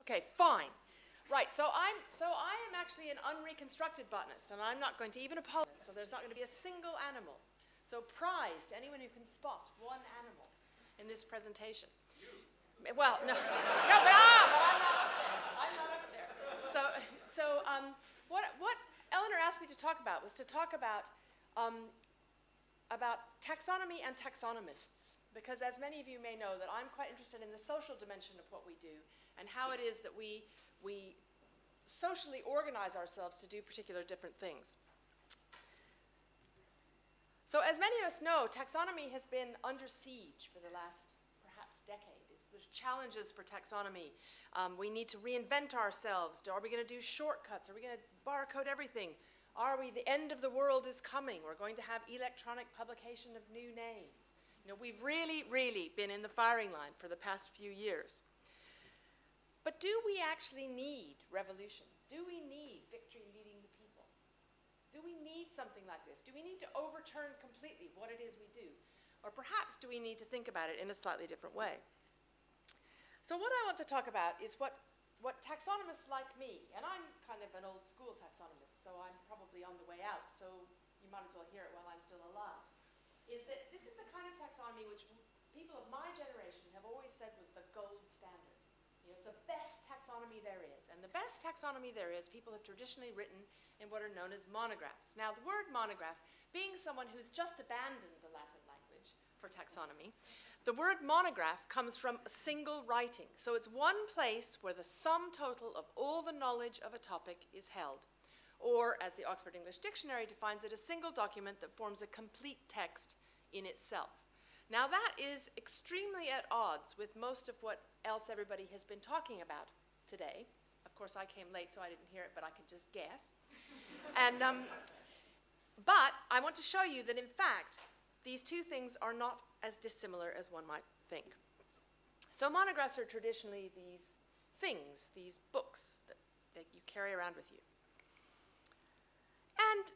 Okay, fine. Right, so I am actually an unreconstructed botanist, and I'm not going to even apologize, so there's not going to be a single animal. So prize to anyone who can spot one animal in this presentation. Well, no, no, but I'm not up there. I'm not up there. So what Eleanor asked me to talk about was to talk about taxonomy and taxonomists, because as many of you may know, that I'm quite interested in the social dimension of what we do and how it is that we socially organize ourselves to do particular different things. So as many of us know, taxonomy has been under siege for the last perhaps decade. There's challenges for taxonomy. We need to reinvent ourselves. Are we going to do shortcuts? Are we going to barcode everything? The end of the world is coming. We're going to have electronic publication of new names. You know, we've really, really been in the firing line for the past few years. But do we actually need revolution? Do we need victory leading the people? Do we need something like this? Do we need to overturn completely what it is we do? Or perhaps do we need to think about it in a slightly different way? So what I want to talk about is what taxonomists like me, and I'm kind of an old school taxonomist, so I'm probably on the way out, so you might as well hear it while I'm still alive, is that this is the kind of taxonomy which people of my generation have always said was the gold standard. You know, the best taxonomy there is. And the best taxonomy there is, people have traditionally written in what are known as monographs. Now, the word monograph, being someone who's just abandoned the Latin language for taxonomy, the word monograph comes from a single writing. So it's one place where the sum total of all the knowledge of a topic is held. Or, as the Oxford English Dictionary defines it, a single document that forms a complete text in itself. Now that is extremely at odds with most of what else everybody has been talking about today. Of course, I came late, so I didn't hear it, but I could just guess. But I want to show you that, in fact, these two things are not as dissimilar as one might think. So monographs are traditionally these things, these books that you carry around with you. And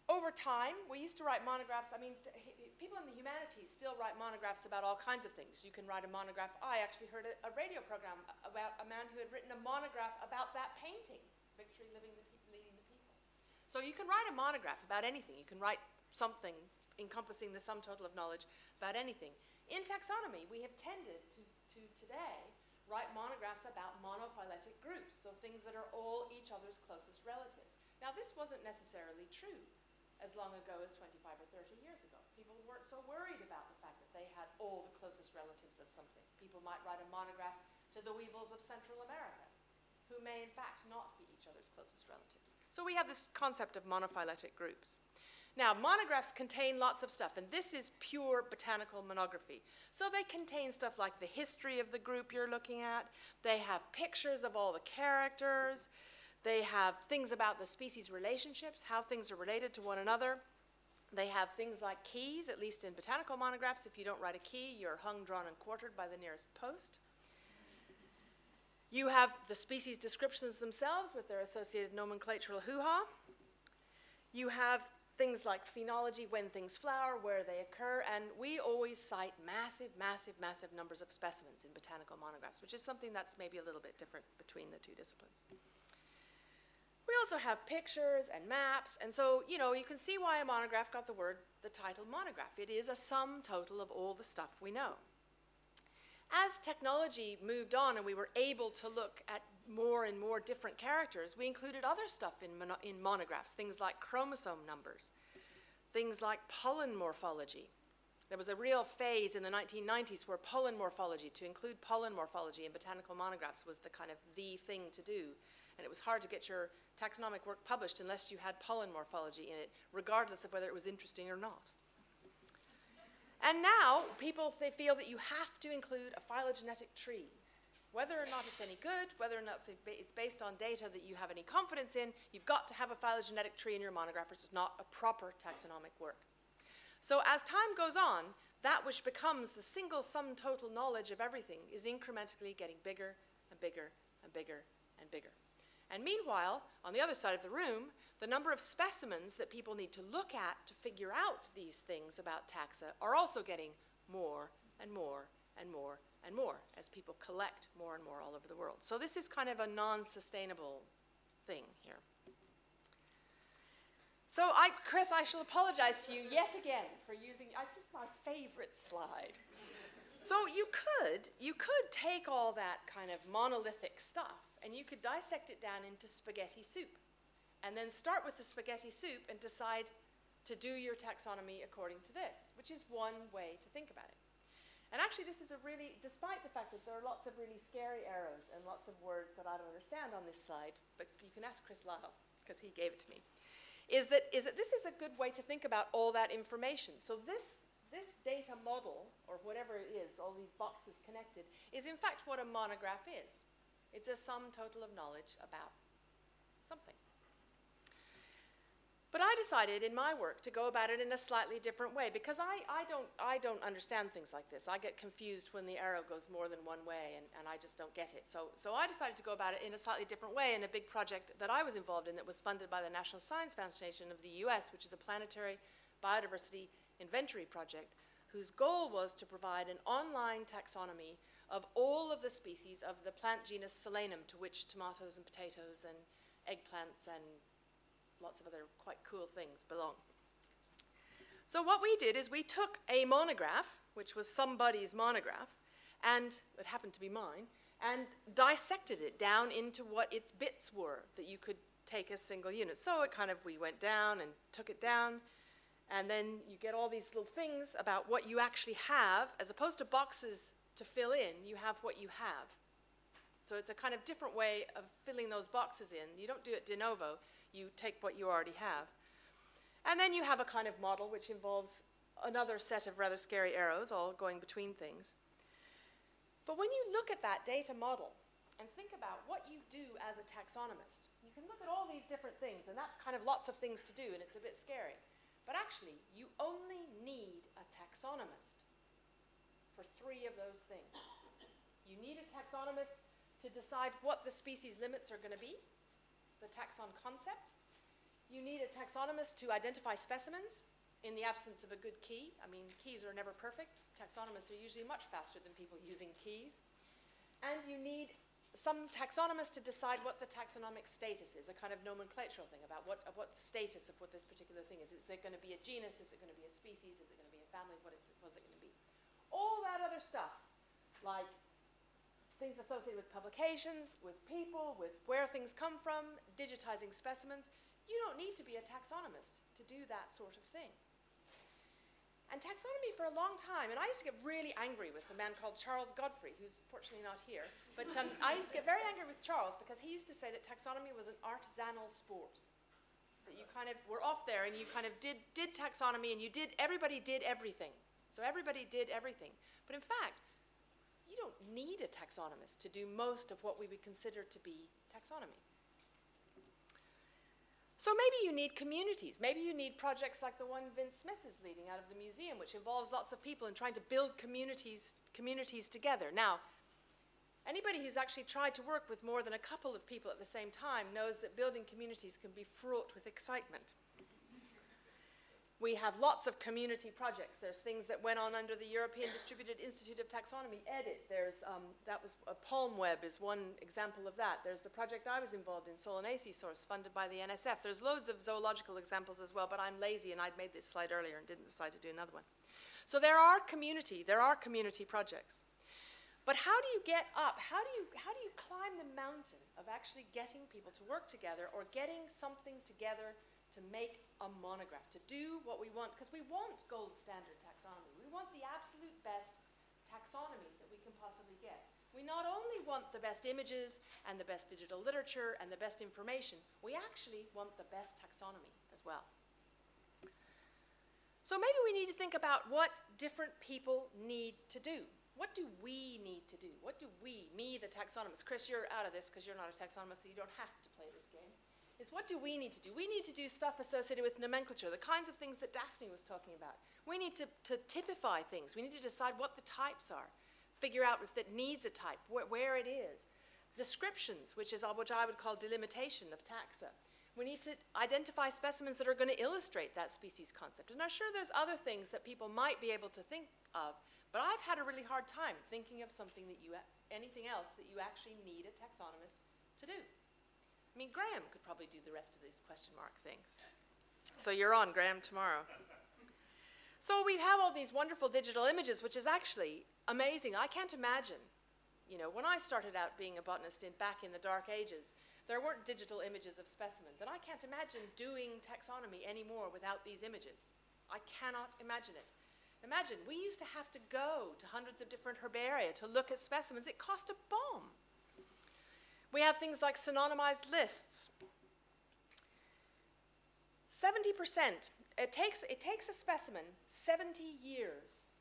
over time, we used to write monographs. I mean, people in the humanities still write monographs about all kinds of things. You can write a monograph. I actually heard a radio program about a man who had written a monograph about that painting, Victory Leading the People. So you can write a monograph about anything. You can write something encompassing the sum total of knowledge about anything. In taxonomy, we have tended to today write monographs about monophyletic groups, so things that are all each other's closest relatives. Now, this wasn't necessarily true as long ago as 25 or 30 years ago. People weren't so worried about the fact that they had all the closest relatives of something. People might write a monograph to the weevils of Central America, who may in fact not be each other's closest relatives. So we have this concept of monophyletic groups. Now, monographs contain lots of stuff, and this is pure botanical monography. So they contain stuff like the history of the group you're looking at. They have pictures of all the characters. They have things about the species relationships, how things are related to one another. They have things like keys, at least in botanical monographs. If you don't write a key, you're hung, drawn, and quartered by the nearest post. You have the species descriptions themselves with their associated nomenclatural hoo-ha. You have things like phenology, when things flower, where they occur, and we always cite massive, massive, massive numbers of specimens in botanical monographs, which is something that's maybe a little bit different between the two disciplines. We also have pictures and maps, and so, you know, you can see why a monograph got the title monograph. It is a sum total of all the stuff we know. As technology moved on and we were able to look at more and more different characters, we included other stuff in monographs, things like chromosome numbers, things like pollen morphology. There was a real phase in the 1990s where pollen morphology, to include pollen morphology in botanical monographs, was the kind of the thing to do. And it was hard to get your taxonomic work published unless you had pollen morphology in it, regardless of whether it was interesting or not. And now, they feel that you have to include a phylogenetic tree. Whether or not it's any good, whether or not it's based on data that you have any confidence in, you've got to have a phylogenetic tree in your monograph, or it's not a proper taxonomic work. So as time goes on, that which becomes the single sum total knowledge of everything is incrementally getting bigger and bigger and bigger and bigger. And meanwhile, on the other side of the room, the number of specimens that people need to look at to figure out these things about taxa are also getting more and more and more and more as people collect more and more all over the world. So this is kind of a non-sustainable thing here. So Chris, I shall apologize to you yet again for using, it's just my favorite slide. So you could take all that kind of monolithic stuff and you could dissect it down into spaghetti soup and then start with the spaghetti soup and decide to do your taxonomy according to this, which is one way to think about it. And actually this is a really, despite the fact that there are lots of really scary arrows and lots of words that I don't understand on this slide, but you can ask Chris Lyle because he gave it to me, is that this is a good way to think about all that information. So this data model, or whatever it is, all these boxes connected, is in fact what a monograph is. It's a sum total of knowledge about something. But I decided in my work to go about it in a slightly different way because I don't understand things like this. I get confused when the arrow goes more than one way and I just don't get it. So I decided to go about it in a slightly different way in a big project that I was involved in that was funded by the National Science Foundation of the US, which is a planetary biodiversity inventory project whose goal was to provide an online taxonomy of all of the species of the plant genus Solanum, to which tomatoes and potatoes and eggplants and lots of other quite cool things belong. So what we did is we took a monograph, which was somebody's monograph, and it happened to be mine, and dissected it down into what its bits were that you could take as single units. So it kind of, we went down and took it down, and then you get all these little things about what you actually have, as opposed to boxes to fill in, you have what you have. So it's a kind of different way of filling those boxes in. You don't do it de novo. You take what you already have. And then you have a kind of model which involves another set of rather scary arrows all going between things. But when you look at that data model and think about what you do as a taxonomist, you can look at all these different things, and that's kind of lots of things to do, and it's a bit scary. But actually, you only need a taxonomist for 3 of those things. You need a taxonomist to decide what the species limits are going to be, the taxon concept. You need a taxonomist to identify specimens in the absence of a good key. I mean, keys are never perfect. Taxonomists are usually much faster than people using keys. And you need some taxonomist to decide what the taxonomic status is, a kind of nomenclatural thing about what the status of what this particular thing is. Is it going to be a genus? Is it going to be a species? Is it going to be a family? What is it going to be? All that other stuff, like things associated with publications, with people, with where things come from, digitizing specimens. You don't need to be a taxonomist to do that sort of thing. And taxonomy for a long time, and I used to get really angry with a man called Charles Godfrey, who's fortunately not here, but I used to get very angry with Charles because he used to say that taxonomy was an artisanal sport. That you kind of were off there and you kind of did taxonomy and everybody did everything. So everybody did everything. But in fact, you don't need a taxonomist to do most of what we would consider to be taxonomy. So maybe you need communities. Maybe you need projects like the one Vince Smith is leading out of the museum, which involves lots of people and trying to build communities together. Now, anybody who's actually tried to work with more than a couple of people at the same time knows that building communities can be fraught with excitement. We have lots of community projects. There's things that went on under the European Distributed Institute of Taxonomy, EDIT. There's, Palm Web is one example of that. There's the project I was involved in, Solanacea Source, funded by the NSF. There's loads of zoological examples as well, but I'm lazy and I'd made this slide earlier and didn't decide to do another one. So there are community projects. But how do you get up? How do you climb the mountain of actually getting people to work together or getting something together to make a monograph, to do what we want, because we want gold standard taxonomy. We want the absolute best taxonomy that we can possibly get. We not only want the best images and the best digital literature and the best information, we actually want the best taxonomy as well. So maybe we need to think about what different people need to do. What do we need to do? What do we, me, the taxonomist, Chris, you're out of this because you're not a taxonomist, so you don't have to play this game. Is what do we need to do? We need to do stuff associated with nomenclature, the kinds of things that Daphne was talking about. We need to typify things. We need to decide what the types are, figure out if it needs a type, where it is. Descriptions, which I would call delimitation of taxa. We need to identify specimens that are going to illustrate that species concept. And I'm sure there's other things that people might be able to think of, But I've had a really hard time thinking of something that anything else that you actually need a taxonomist to do. I mean, Graham could probably do the rest of these question mark things. So you're on, Graham, tomorrow. So we have all these wonderful digital images, which is actually amazing. I can't imagine, when I started out being a botanist back in the Dark Ages, there weren't digital images of specimens. And I can't imagine doing taxonomy anymore without these images. I cannot imagine it. Imagine, we used to have to go to hundreds of different herbaria to look at specimens. It cost a bomb. We have things like synonymized lists. 70%, it takes a specimen 70 years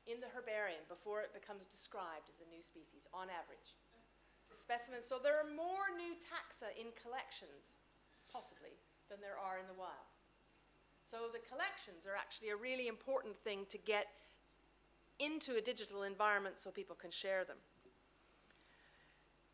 in the herbarium before it becomes described as a new species, on average. Specimens, so there are more new taxa in collections, possibly, than there are in the wild. So the collections are actually a really important thing to get into a digital environment so people can share them.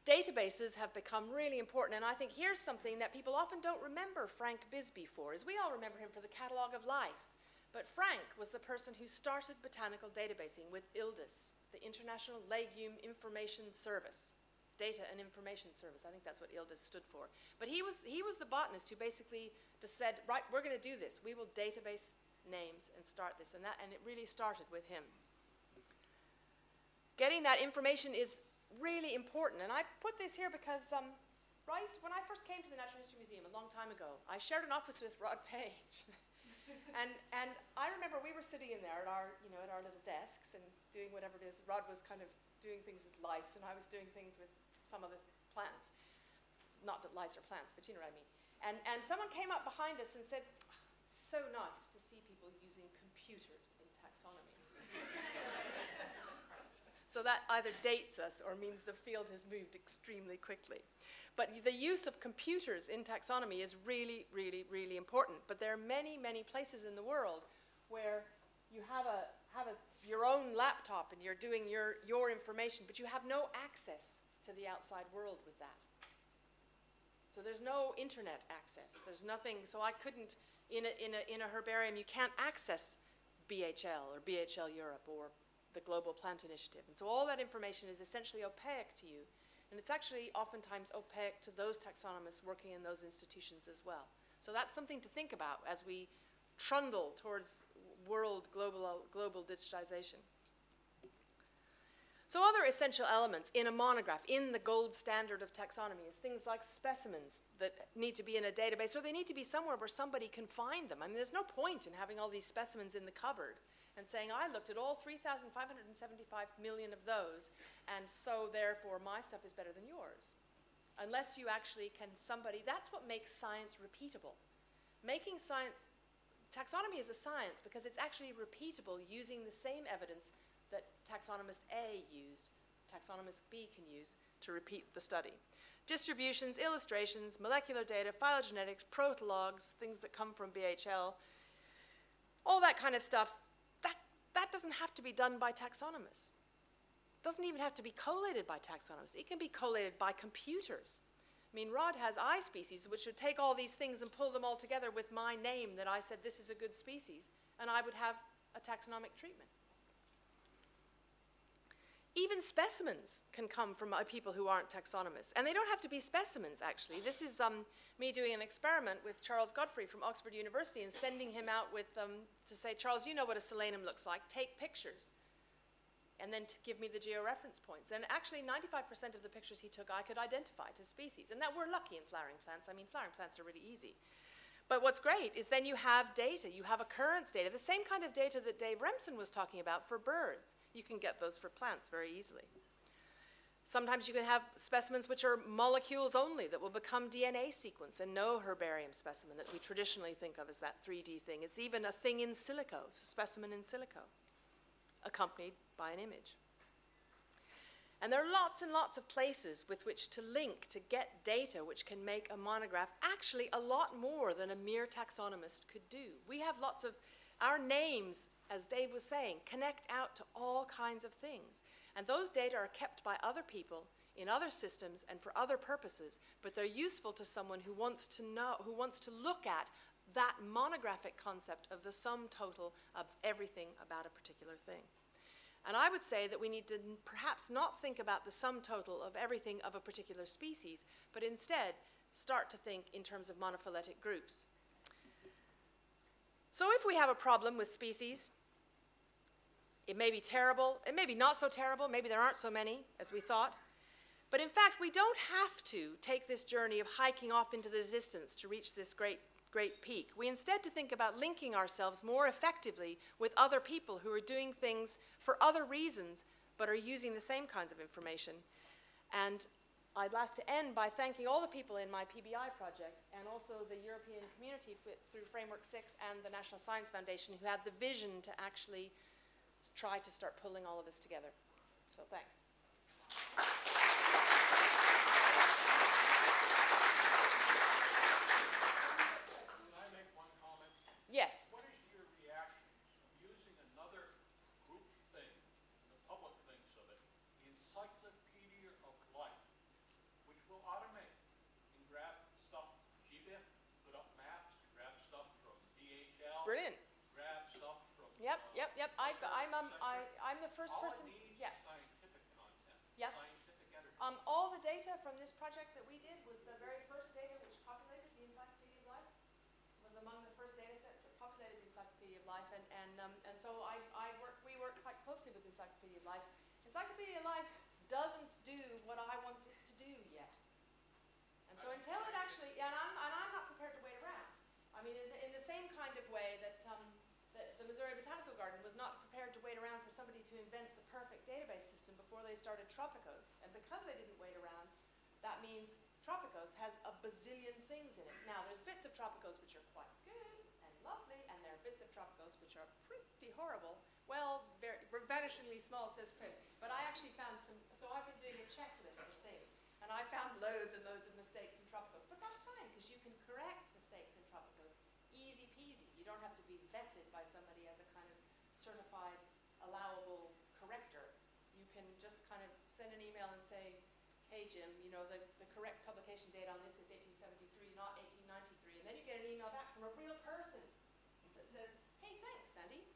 Databases have become really important, and I think here's something that people often don't remember Frank Bisbee for, is we all remember him for the Catalogue of Life. But Frank was the person who started botanical databasing with ILDIS, the International Legume Information Service. Data and Information Service, I think that's what ILDIS stood for. But he was the botanist who basically just said, right, we're going to do this. We will database names and start this, and it really started with him. Getting that information is really important, and I put this here because when I first came to the Natural History Museum a long time ago, I shared an office with Rod Page. and I remember we were sitting in there at our little desks and doing whatever it is. Rod was kind of doing things with lice, and I was doing things with some of the plants. Not that lice are plants, but you know what I mean. And someone came up behind us and said, oh, it's so nice to see people using computers in taxonomy. So that either dates us or means the field has moved extremely quickly. But the use of computers in taxonomy is really, really, really important. But there are many, many places in the world where you have your own laptop and you're doing your information, but you have no access to the outside world with that. So there's no internet access. There's nothing. So I couldn't, in a herbarium, you can't access BHL or BHL Europe or the Global Plant Initiative. And so all that information is essentially opaque to you. And it's actually oftentimes opaque to those taxonomists working in those institutions as well. So that's something to think about as we trundle towards global digitization. So other essential elements in a monograph, in the gold standard of taxonomy, is things like specimens that need to be in a database, or they need to be somewhere where somebody can find them. I mean, there's no point in having all these specimens in the cupboard and saying, I looked at all 3,575 million of those, and so therefore my stuff is better than yours. Unless you actually can that's what makes science repeatable. Making science, taxonomy is a science because it's actually repeatable using the same evidence that taxonomist A used, taxonomist B can use to repeat the study. Distributions, illustrations, molecular data, phylogenetics, protologs, things that come from BHL, all that kind of stuff, that doesn't have to be done by taxonomists. It doesn't even have to be collated by taxonomists. It can be collated by computers. I mean, Rod has iSpecies, which would take all these things and pull them all together with my name that I said this is a good species, and I would have a taxonomic treatment. Even specimens can come from people who aren't taxonomists. And they don't have to be specimens, actually. This is me doing an experiment with Charles Godfrey from Oxford University and sending him out with to say, Charles, you know what a solanum looks like. Take pictures. And then to give me the georeference points. And actually, 95% of the pictures he took, I could identify to species. And that we're lucky in flowering plants. I mean, flowering plants are really easy. But what's great is then you have data. You have occurrence data, the same kind of data that Dave Remsen was talking about for birds. You can get those for plants very easily. Sometimes you can have specimens which are molecules only that will become DNA sequence, and no herbarium specimen that we traditionally think of as that 3D thing. It's even a thing in silico, a specimen in silico, accompanied by an image. And there are lots and lots of places with which to link to get data which can make a monograph actually a lot more than a mere taxonomist could do. We have lots of, our names, as Dave was saying, connect out to all kinds of things. And those data are kept by other people in other systems and for other purposes, but they're useful to someone who wants to know, who wants to look at that monographic concept of the sum total of everything about a particular thing. And I would say that we need to perhaps not think about the sum total of everything of a particular species, but instead start to think in terms of monophyletic groups. So if we have a problem with species, it may be terrible, it may be not so terrible, maybe there aren't so many as we thought, but in fact we don't have to take this journey of hiking off into the distance to reach this great peak. We instead to think about linking ourselves more effectively with other people who are doing things for other reasons but are using the same kinds of information. And I'd like to end by thanking all the people in my PBI project and also the European community through Framework 6 and the National Science Foundation who had the vision to actually try to start pulling all of this together. So thanks. Can I make one comment? Yes. What is your reaction of using another group thing, the public thinks of it, the Encyclopedia of Life, which will automate and grab stuff, GBIF, put up maps, grab stuff from DHL. Brilliant. Grab stuff from Yep. I'm the first person. All it needs Yeah. is scientific content, Yep. scientific editing. All the data from this project that we did was the very first data which populated the Encyclopedia of Life. It was among the first data sets that populated the Encyclopedia of Life, and so we work quite closely with the Encyclopedia of Life. Encyclopedia of Life doesn't do what I want it to do yet. And so until it actually, and I'm not prepared to wait around. I mean, in the same kind of way that the Missouri Botanical Garden was not prepared to wait around for somebody to invent the perfect database system before they started Tropicos. And because they didn't wait around, that means Tropicos has a bazillion things in it. Now, there's bits of Tropicos which are quite good and lovely, and there are bits of Tropicos which are pretty horrible. Well, vanishingly small, says Chris. But I actually found some, so I've been doing a checklist of things, and I found loads and loads of mistakes in Tropicos. But that's fine, because you can correct mistakes in Tropicos. Easy peasy. You don't have to be vetted by somebody as a kind of certified, allowable corrector. You can just kind of send an email and say, hey Jim, you know, the correct publication date on this is 1873, not 1893. And then you get an email back from a real person that says, hey, thanks, Sandy.